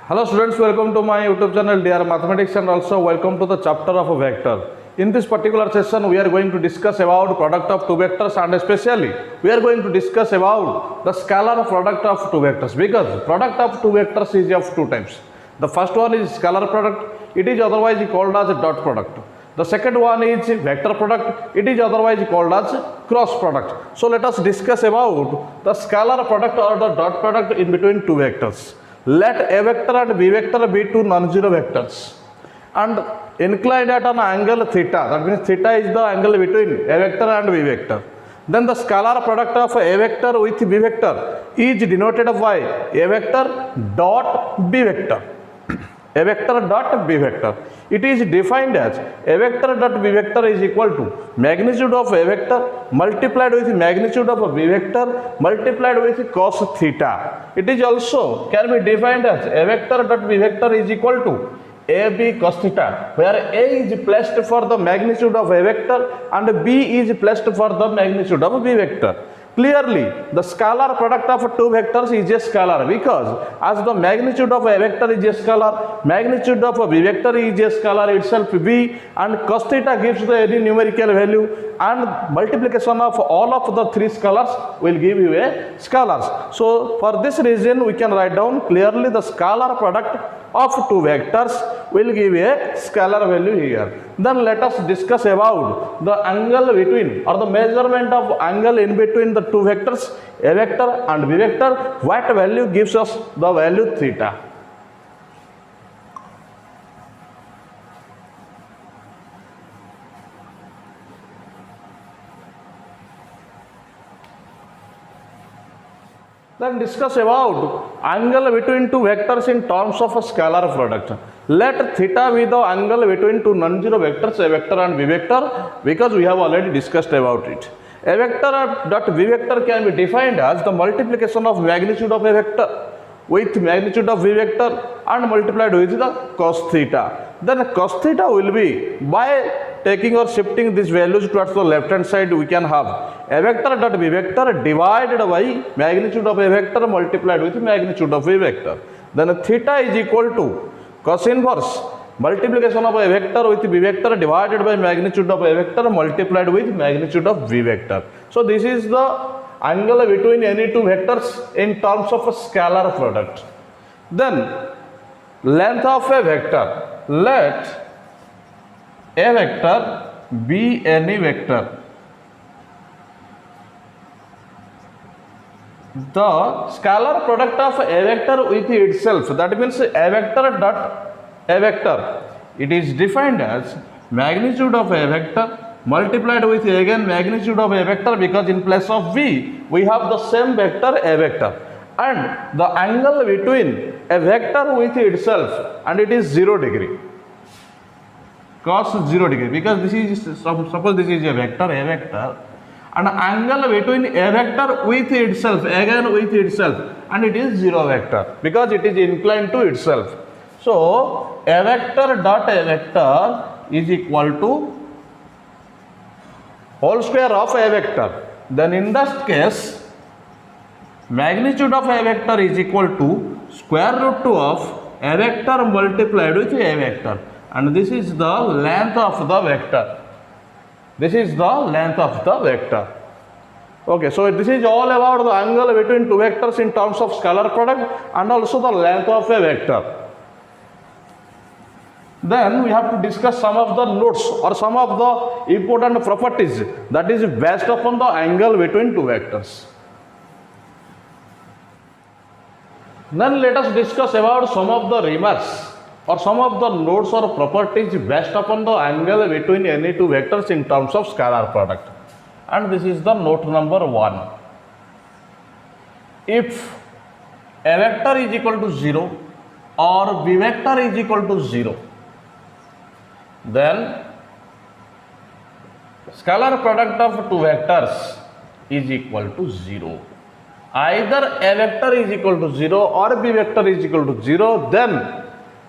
Hello students, welcome to my YouTube channel Dear Mathematics and also welcome to the chapter of a vector. In this particular session we are going to discuss about product of two vectors and especially we are going to discuss about the scalar product of two vectors because product of two vectors is of two types. The first one is scalar product, it is otherwise called as a dot product. The second one is vector product, it is otherwise called as cross product. So let us discuss about the scalar product or the dot product in between two vectors. Let a vector and b vector be two non-zero vectors and inclined at an angle theta, that means theta is the angle between a vector and b vector. Then the scalar product of a vector with b vector is denoted by a vector dot b vector. A vector dot b vector. It is defined as a vector dot b vector is equal to magnitude of a vector multiplied with magnitude of a b vector multiplied with cos theta. It is also can be defined as a vector dot b vector is equal to ab cos theta, where a is placed for the magnitude of a vector and b is placed for the magnitude of b vector. Clearly, the scalar product of two vectors is a scalar because as the magnitude of a vector is a scalar, magnitude of a b vector is a scalar itself b, and cos theta gives the any numerical value and multiplication of all of the three scalars will give you a scalars. So for this reason we can write down clearly the scalar product of two vectors will give a scalar value here. Then let us discuss about the angle between or the measurement of angle in between the two vectors, a vector and b vector. What value gives us the value theta? Then discuss about angle between two vectors in terms of a scalar product. Let theta be the angle between two non-zero vectors, a vector and b vector, because we have already discussed about it. A vector dot b vector can be defined as the multiplication of magnitude of a vector with magnitude of b vector and multiplied with the cos theta. Then cos theta will be by taking or shifting these values towards the left hand side, we can have a vector dot b vector divided by magnitude of a vector multiplied with magnitude of a vector. Then theta is equal to cos inverse multiplication of a vector with b vector divided by magnitude of a vector multiplied with magnitude of b vector. So this is the angle between any two vectors in terms of a scalar product. Then length of a vector. Let a vector be any vector. The scalar product of a vector with itself, that means a vector dot a vector, it is defined as magnitude of a vector multiplied with again magnitude of a vector, because in place of v we have the same vector a vector, and the angle between a vector with itself, and it is 0 degree, cos 0 degree, because this is suppose this is a vector and angle between a vector with itself again with itself, and it is 0 vector because it is inclined to itself. So a vector dot a vector is equal to whole square of a vector. Then in that case magnitude of a vector is equal to square root 2 of a vector multiplied with a vector, and this is the length of the vector. This is the length of the vector. Okay, so this is all about the angle between two vectors in terms of scalar product and also the length of a vector. Then we have to discuss some of the notes or some of the important properties that is based upon the angle between two vectors. Then let us discuss about some of the remarks or some of the notes or properties based upon the angle between any two vectors in terms of scalar product. And this is the note number 1. If a vector is equal to 0 or b vector is equal to 0, then scalar product of two vectors is equal to 0. Either a vector is equal to 0 or b vector is equal to 0, then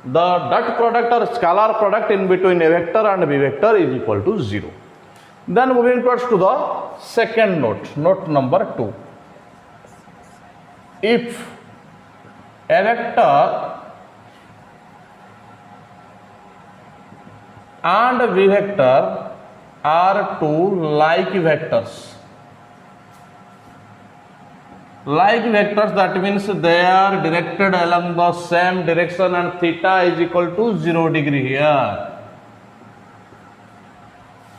the dot product or scalar product in between a vector and b vector is equal to 0. Then moving towards to the second note, note number 2. If a vector and v vector are two like vectors. Like vectors, that means they are directed along the same direction and theta is equal to 0 degree here.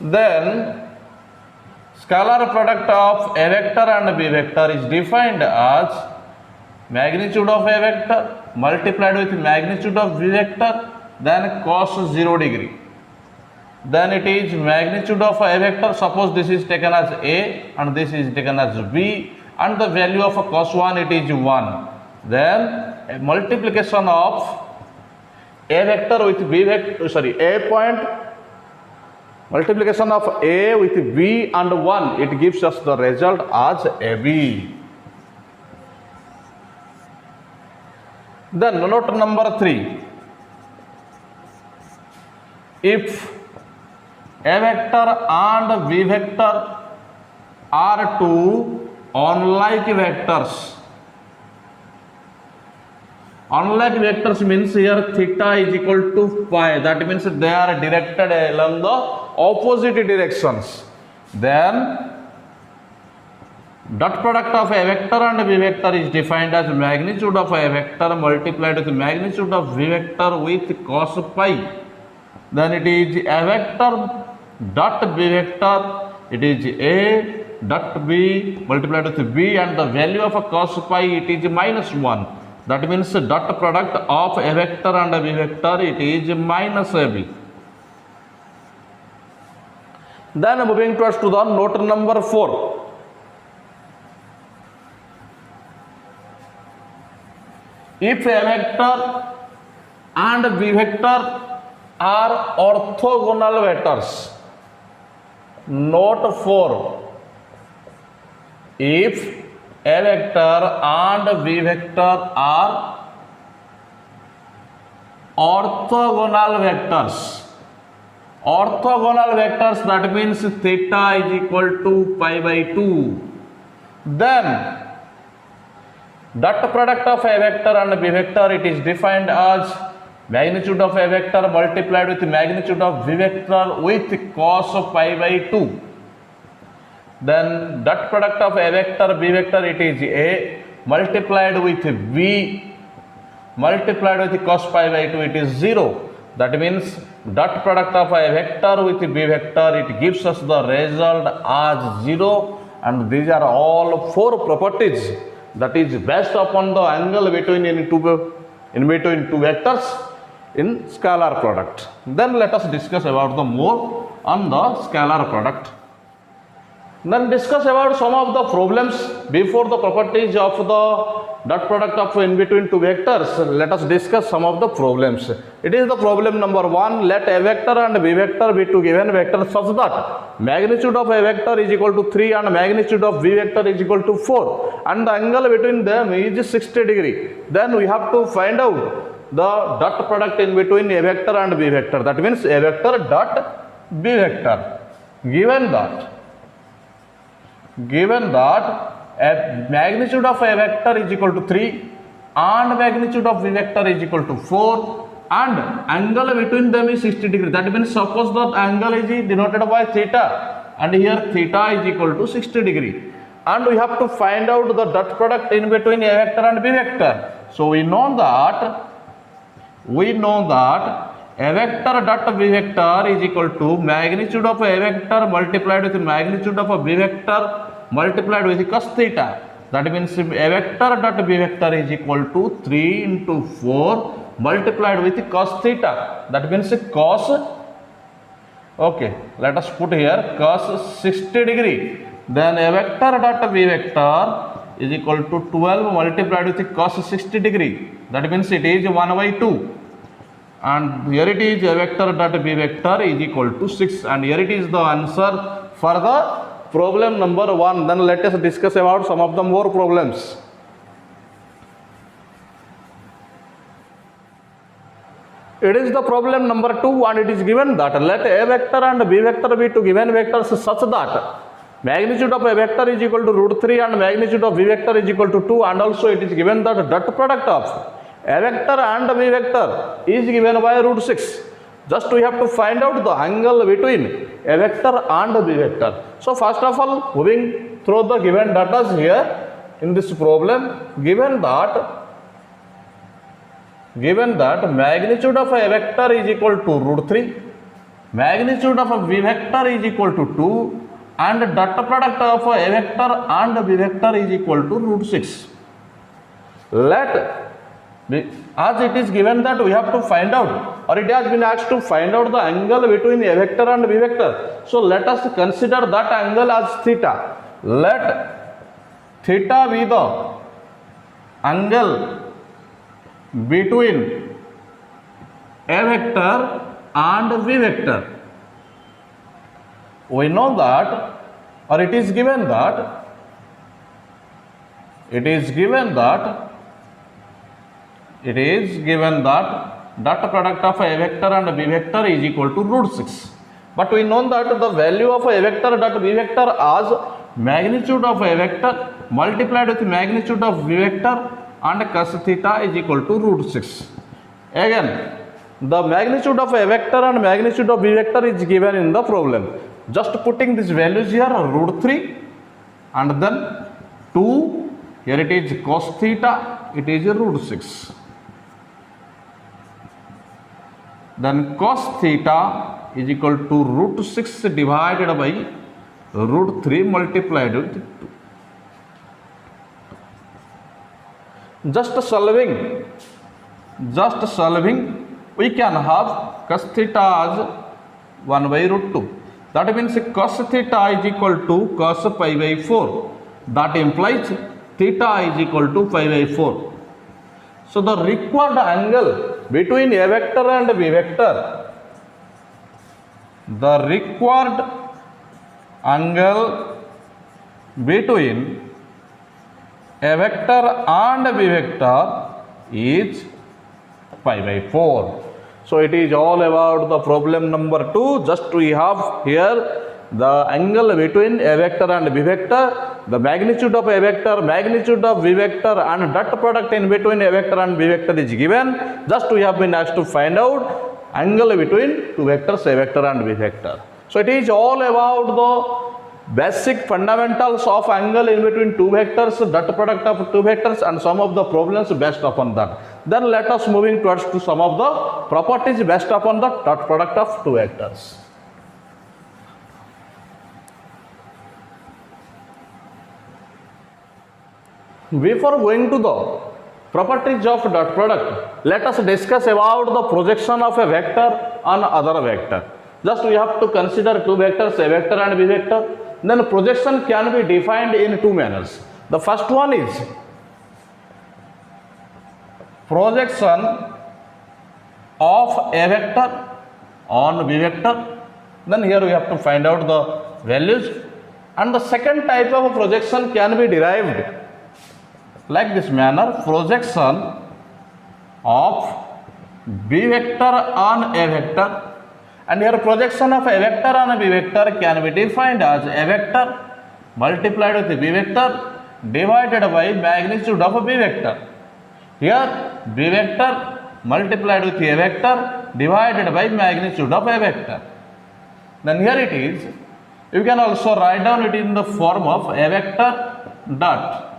Then scalar product of a vector and b vector is defined as magnitude of a vector multiplied with magnitude of v vector, then cos 0 degree. Then it is magnitude of a vector, suppose this is taken as a and this is taken as b, and the value of cos 1 it is 1. Then a multiplication of a vector with b vector, a point, multiplication of a with b and 1, it gives us the result as ab. Then note number 3, if a vector and v vector are two unlike vectors. Unlike vectors means here theta is equal to pi, that means they are directed along the opposite directions. Then dot product of a vector and v vector is defined as magnitude of a vector multiplied with magnitude of v vector with cos pi. Then it is a vector dot b vector, it is a dot b multiplied with b, and the value of a cos pi it is minus 1. That means dot product of a vector and a b vector it is minus ab. Then moving towards to the note number 4. If a vector and b vector are orthogonal vectors. Note 4. If a vector and b vector are orthogonal vectors. Orthogonal vectors, that means theta is equal to pi by 2. Then dot product of a vector and b vector it is defined as magnitude of a vector multiplied with magnitude of v vector with cos pi by 2. Then dot product of a vector b vector it is a multiplied with v multiplied with cos pi by 2 it is 0. That means dot product of a vector with b vector it gives us the result as 0, and these are all 4 properties that is based upon the angle between two vectors in scalar product. Then let us discuss about the more on the scalar product. Then discuss about some of the problems before the properties of the dot product of in between two vectors. Let us discuss some of the problems. It is the problem number 1. Let a vector and b vector be two given vectors such that magnitude of a vector is equal to 3 and magnitude of b vector is equal to 4, and the angle between them is 60 degree. Then we have to find out the dot product in between a vector and b vector, that means a vector dot b vector. Given that a magnitude of a vector is equal to 3 and magnitude of v vector is equal to 4 and angle between them is 60 degree, that means suppose that angle is denoted by theta and here theta is equal to 60 degree, and we have to find out the dot product in between a vector and b vector. So we know that a vector dot b vector is equal to magnitude of a vector multiplied with magnitude of a b vector multiplied with cos theta. That means a vector dot b vector is equal to 3 into 4 multiplied with cos theta. That means cos, okay, let us put here cos 60 degree. Then a vector dot b vector is equal to 12 multiplied with cos 60 degree. That means it is 1 by 2. And here it is a vector dot b vector is equal to 6, and here it is the answer for the problem number 1. Then let us discuss about some of the more problems. It is the problem number 2, and it is given that let a vector and b vector be two given vectors such that magnitude of a vector is equal to √3 and magnitude of b vector is equal to 2, and also it is given that dot product of a vector and b vector is given by √6. Just we have to find out the angle between a vector and b vector. So first of all, moving through the given data here in this problem, given that magnitude of a vector is equal to root 3, magnitude of a v vector is equal to 2, and dot product of a vector and b vector is equal to root 6. As it is given that we have to find out, or it has been asked to find out the angle between a vector and b vector. So let us consider that angle as theta. Let theta be the angle between a vector and v vector. We know that, or it is given that dot product of a vector and b vector is equal to root 6. But we know that the value of a vector dot b vector as magnitude of a vector multiplied with magnitude of b vector and cos theta is equal to root 6. Again, the magnitude of a vector and magnitude of b vector is given in the problem. Just putting these values here, root 3 and then 2, here it is cos theta, it is root 6. Then cos theta is equal to root 6 divided by root 3 multiplied with 2. Just solving, we can have cos theta as 1 by root 2. That means cos theta is equal to cos pi by 4. That implies theta is equal to pi by 4. So the required angle between a vector and b vector, the required angle between a vector and b vector is pi by 4. So it is all about the problem number 2. Just we have here the angle between a vector and b vector, the magnitude of a vector, magnitude of v vector, and dot product in between a vector and b vector is given. Just we have been asked to find out angle between two vectors, a vector and b vector. So it is all about the basic fundamentals of angle in between two vectors, dot product of two vectors, and some of the problems based upon that. Then let us moving towards to some of the properties based upon the dot product of two vectors. Before going to the properties of dot product, let us discuss about the projection of a vector on other vector. Just we have to consider two vectors, a vector and b vector. Then projection can be defined in two manners. The first one is projection of a vector on b vector. Then here we have to find out the values. And the second type of projection can be derived like this manner: projection of b vector on a vector. And here projection of a vector on a b vector can be defined as a vector multiplied with b vector divided by magnitude of a b vector. Here b vector multiplied with a vector divided by magnitude of a vector. Then here it is, you can also write down it in the form of a vector dot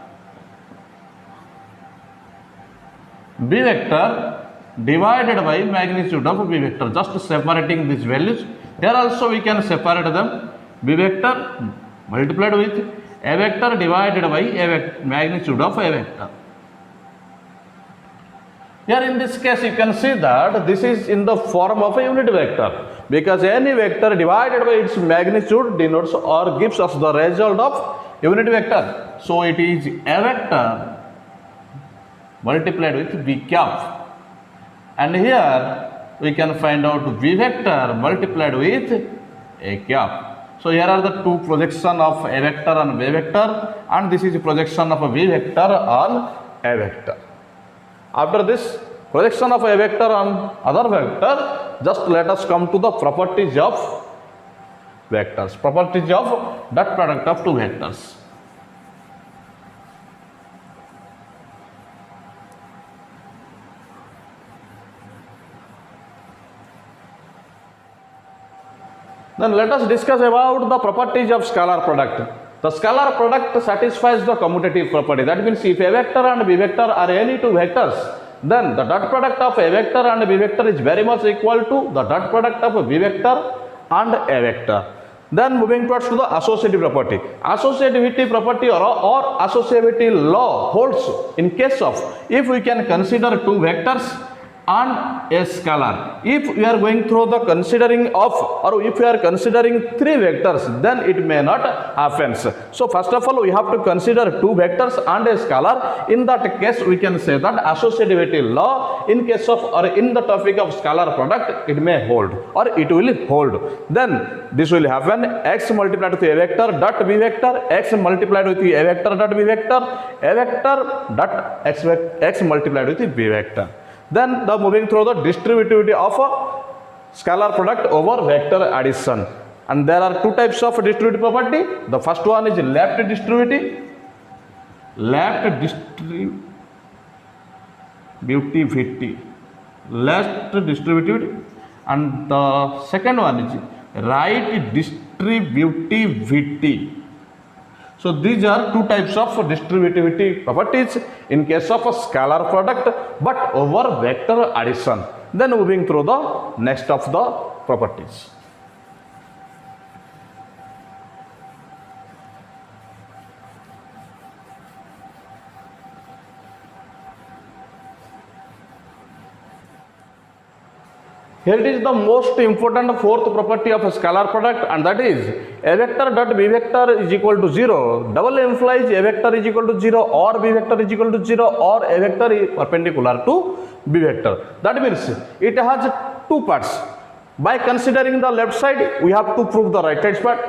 b vector divided by magnitude of b vector. Just separating these values. Here also we can separate them. B vector multiplied with a vector divided by a magnitude of a vector. Here in this case you can see that this is in the form of a unit vector, because any vector divided by its magnitude denotes or gives us the result of unit vector. So it is a vector multiplied with b cap. And here we can find out v vector multiplied with a cap. So here are the two projection of a vector on b vector, and this is projection of a v vector on a vector. After this projection of a vector on other vector, just let us come to the properties of vectors, properties of dot product of two vectors. Then let us discuss about the properties of scalar product. The scalar product satisfies the commutative property. That means if a vector and b vector are any two vectors, then the dot product of a vector and b vector is very much equal to the dot product of b vector and a vector. Then moving towards to the associative property. Associativity property or associativity law holds in case of if we can consider two vectors and a scalar. If we are going through the considering of, or if we are considering three vectors, then it may not happen. So first of all, we have to consider two vectors and a scalar. In that case, we can say that associativity law in case of or in the topic of scalar product, it may hold or it will hold. Then this will happen x multiplied with a vector dot b vector, x multiplied with a vector dot b vector, a vector dot x multiplied with b vector. Then the moving through the distributivity of a scalar product over vector addition. And there are two types of distributive property. The first one is left distributivity. Left distributivity. And the second one is right distributivity. So these are two types of distributivity properties in case of a scalar product but over vector addition. Then moving through the next of the properties. Here it is the most important fourth property of a scalar product, and that is a vector dot b vector is equal to 0. Double implies a vector is equal to 0 or b vector is equal to 0 or a vector is perpendicular to b vector. That means it has two parts. By considering the left side, we have to prove the right hand part,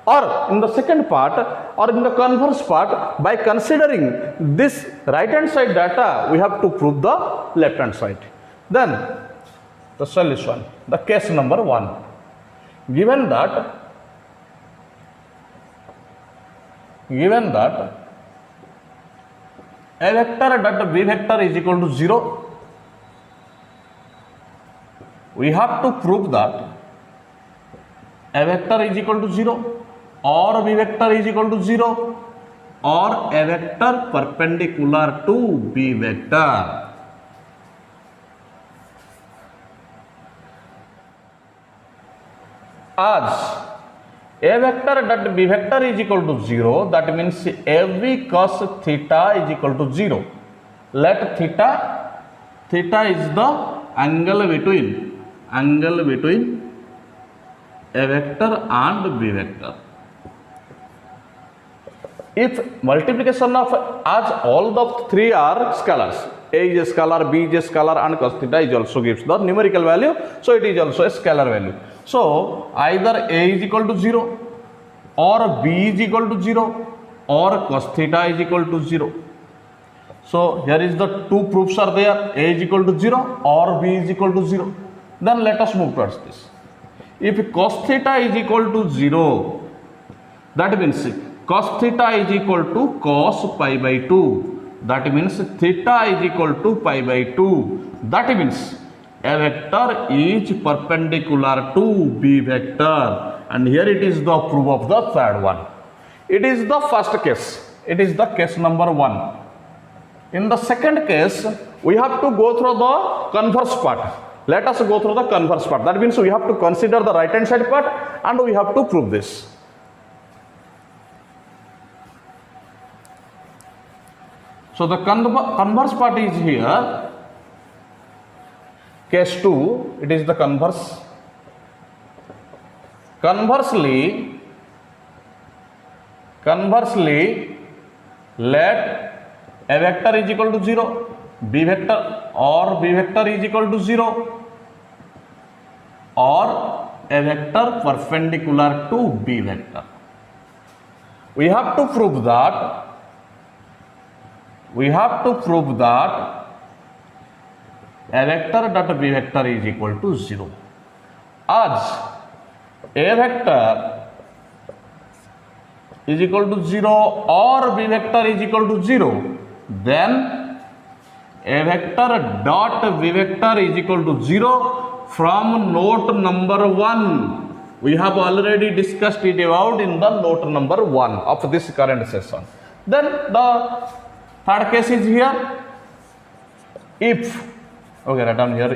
or in the second part or in the converse part, by considering this right hand side data, we have to prove the left hand side. Then the solution, the case number 1. Given that a vector dot b vector is equal to 0, we have to prove that a vector is equal to 0 or b vector is equal to 0 or a vector perpendicular to b vector. As a vector dot b vector is equal to 0, that means every cos theta is equal to 0. Let theta is the angle between a vector and b vector. If multiplication of, as all the three are scalars, a is a scalar, b is a scalar, and cos theta is also gives the numerical value, so it is also a scalar value. So either a is equal to 0 or b is equal to 0 or cos theta is equal to 0. So here is the two proofs are there, a is equal to 0 or b is equal to 0. Then let us move towards this. If cos theta is equal to 0, that means cos theta is equal to cos pi by 2. That means theta is equal to pi by 2. That means a vector is perpendicular to b vector, and here it is the proof of the third one. It is the first case. It is the case number 1. In the second case, we have to go through the converse part. Let us go through the converse part. That means we have to consider the right hand side part and we have to prove this. So the converse part is here. Case 2, it is the converse. Conversely, let a vector is equal to 0, b vector or b vector is equal to 0 or a vector perpendicular to b vector. We have to prove that a vector dot b vector is equal to 0. As a vector is equal to 0 or b vector is equal to 0, then a vector dot b vector is equal to 0 from note number 1. We have already discussed it about in the note number 1 of this current session. Then the third case is here. If, okay, write down here,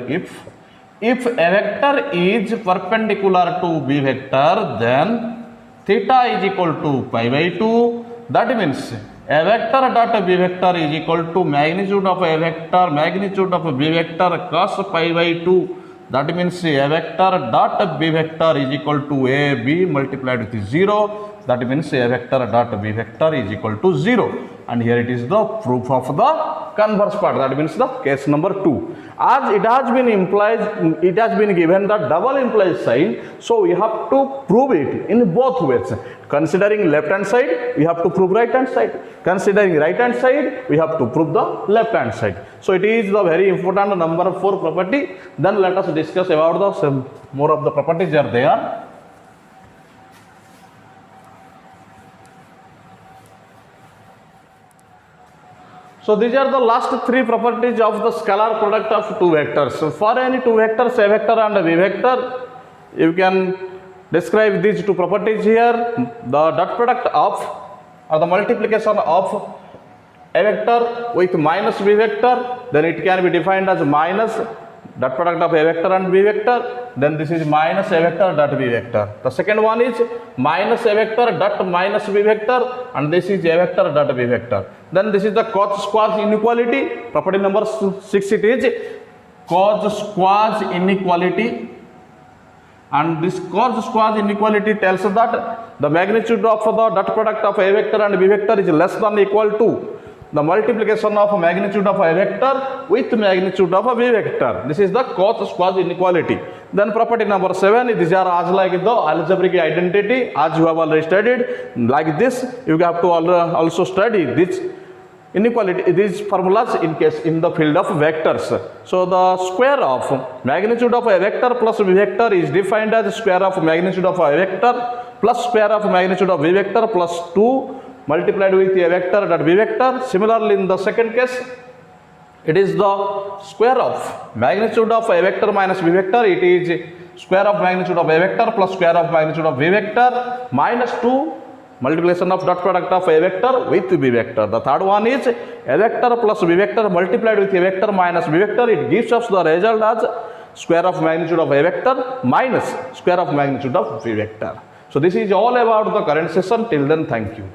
if a vector is perpendicular to b vector, then theta is equal to pi by 2. That means a vector dot b vector is equal to magnitude of a vector, magnitude of b vector cos pi by 2. That means a vector dot b vector is equal to a b multiplied with 0. That means a vector dot b vector is equal to 0. And here it is the proof of the converse part. That means the case number 2. As it has been implied, it has been given the double implied sign. So we have to prove it in both ways. Considering left hand side, we have to prove right hand side. Considering right hand side, we have to prove the left hand side. So it is the very important number 4 property. Then let us discuss about the some more of the properties are there. So these are the last 3 properties of the scalar product of 2 vectors. So for any 2 vectors, a vector and a b vector, you can describe these 2 properties here. The dot product of or the multiplication of a vector with minus b vector, then it can be defined as minus dot product of a vector and b vector, then this is minus a vector dot b vector. The second one is minus a vector dot minus b vector, and this is a vector dot b vector. Then this is the cos-squash inequality. Property number 6 it is cos-squash inequality, and this cos-squash inequality tells that the magnitude of the dot product of a vector and b vector is less than or equal to the multiplication of magnitude of a vector with magnitude of a b vector. This is the cos-squash inequality. Then property number 7, these are as like the algebraic identity, as you have already studied. Like this, you have to also study this inequality, these formulas in the field of vectors. So the square of magnitude of a vector plus b vector is defined as square of magnitude of a vector plus square of magnitude of b vector plus 2 multiplied with a vector dot b vector. Similarly, in the second case, it is the square of magnitude of a vector minus b vector. It is square of magnitude of a vector plus square of magnitude of b vector minus 2 multiplication of dot product of a vector with b vector. The third one is a vector plus b vector multiplied with a vector minus b vector. It gives us the result as square of magnitude of a vector minus square of magnitude of b vector. So this is all about the current session. Till then, thank you.